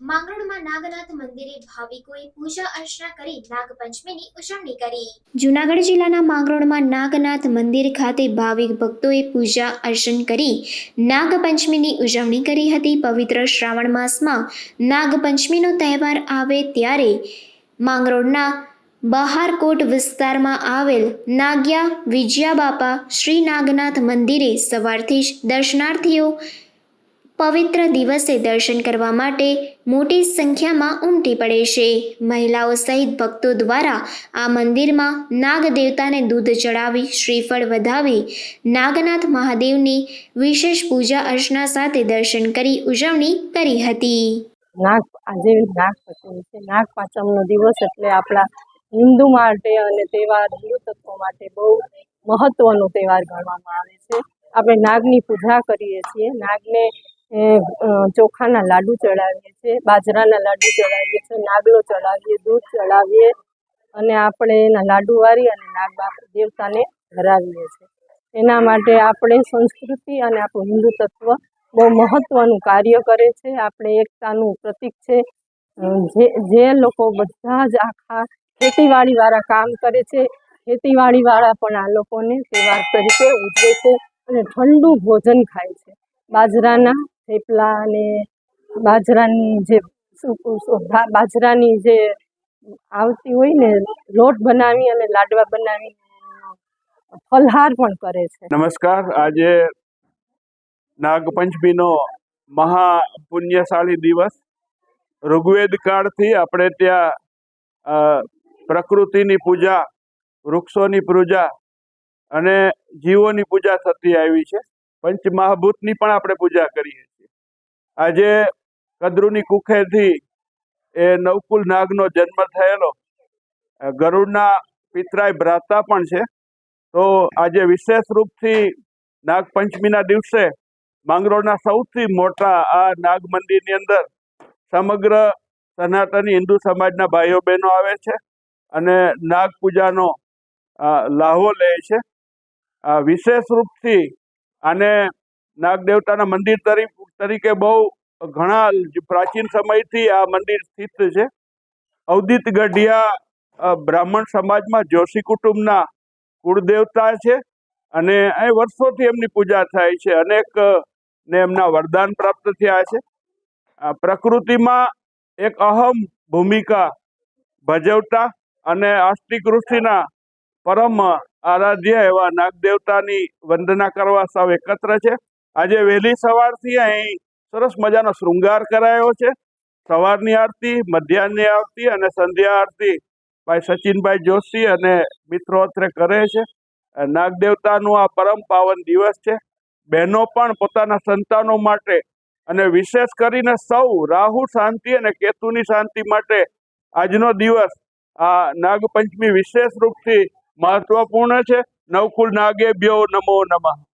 માંગરોળમાં નાગનાથ મંદિરે ભાવિકોએ પૂજા અર્ચના કરી નાગપંચમીની ઉજવણી કરી। જૂનાગઢ જિલ્લાના માંગરોળમાં નાગનાથ મંદિર ખાતે ભાવિક ભક્તોએ પૂજા અર્ચન કરી નાગપંચમીની ઉજવણી કરી હતી। પવિત્ર શ્રાવણ માસમાં નાગપંચમીનો તહેવાર આવે ત્યારે માંગરોળના બહારકોટ વિસ્તારમાં આવેલ નાગ્યા વિજયા બાપા શ્રી નાગનાથ મંદિરે સવારથી જ દર્શનાર્થીઓ પવિત્ર દિવસે દર્શન કરવા માટે મોટી સંખ્યામાં ઉમટી પડે છે। મહિલાઓ સહિત ભક્તો દ્વારા આ મંદિરમાં નાગ દેવતાને દૂધ ચડાવી શ્રીફળ વધાવી નાગનાથ મહાદેવની વિશેષ પૂજા અર્ચના સાથે દર્શન કરી ઉજવણી કરી હતી। આજે નાગપંચમી છે। નાગપાંચમનો દિવસ એટલે આપણા હિન્દુ માટે અને તહેવાર હિન્દુ તત્વો માટે બહુ મહત્વનો તહેવાર ગણવામાં આવે છે। આપણે નાગની પૂજા કરીએ છીએ। નાગને ચોખાના લાડુ ચડાવીએ છીએ, બાજરાના લાડુ ચડાવીએ છીએ, નાગલો ચડાવીએ, દૂધ ચડાવીએ અને આપણે એના લાડુ વાળી અને નાગ દેવતાને ધરાવીએ છીએ। એના માટે આપણે સંસ્કૃતિ અને આપણું હિન્દુ તત્વ બહુ મહત્વનું કાર્ય કરે છે। આપણે એકતાનું પ્રતીક છે। જે લોકો બધા જ આખા ખેતીવાડીવાળા કામ કરે છે, ખેતીવાડીવાળા પણ આ લોકોને તહેવાર તરીકે ઉજવે છે અને ઠંડુ ભોજન ખાય છે। બાજરાના થેપલા અને બાજરાની જે આવતી હોય ને લોટ બનાવી અને લાડવા બનાવી ફલહાર પણ કરે છે। નમસ્કાર। આજે નાગપંચમીનો મહા પુણ્યશાળી દિવસ। ઋગ્વેદ કાળથી આપણે ત્યાં પ્રકૃતિની પૂજા, વૃક્ષોની પૂજા અને જીવોની પૂજા થતી આવી છે। પંચમહાભૂતની પણ આપણે પૂજા કરીએ છીએ। આજે કદ્રુની કુખેથી એ નવકુલ નાગનો જન્મ થયેલો ગરુડના પિતરાય ભ્રાતા પણ છે। તો આજે વિશેષ રૂપથી નાગપંચમીના દિવસે માંગરોળના સૌથી મોટા આ નાગ મંદિરની અંદર સમગ્ર સનાતની હિન્દુ સમાજના ભાઈઓ બહેનો આવે છે અને નાગ પૂજાનો લાહવો લે છે। વિશેષ રૂપથી આને નાગ દેવતાના મંદિર તરીકે બહુ ઘણા પ્રાચીન સમયથી આ મંદિર સ્થિત છે। અવધિત ગઢિયા બ્રાહ્મણ સમાજમાં જોશી કુટુંબના કુળદેવતા છે અને અહીં વર્ષોથી એમની પૂજા થાય છે। અનેક ને એમના વરદાન પ્રાપ્ત થયા છે। પ્રકૃતિમાં એક અહમ ભૂમિકા ભજવતા અને આસ્તિક ઋષિના પરમ આરાધ્ય એવા નાગદેવતાની વંદના કરવા સૌ એકત્ર છે। આજે વહેલી સવારથી અહીં સરસ મજાનો શૃંગાર કરાયો છે। સવારની આરતી, મધ્યાહની આરતી અને સંધ્યા આરતી ભાઈ સચિનભાઈ જોશી અને મિત્રો અત્રે કરે છે। નાગદેવતાનું આ પરમ પાવન દિવસ છે। બહેનો પણ પોતાના સંતાનો માટે અને વિશેષ કરીને સૌ રાહુ શાંતિ અને કેતુની શાંતિ માટે આજનો દિવસ આ નાગપંચમી વિશેષ રૂપથી મહત્વપૂર્ણ છે। નવકુલ નાગેભ્યો નમો નમઃ।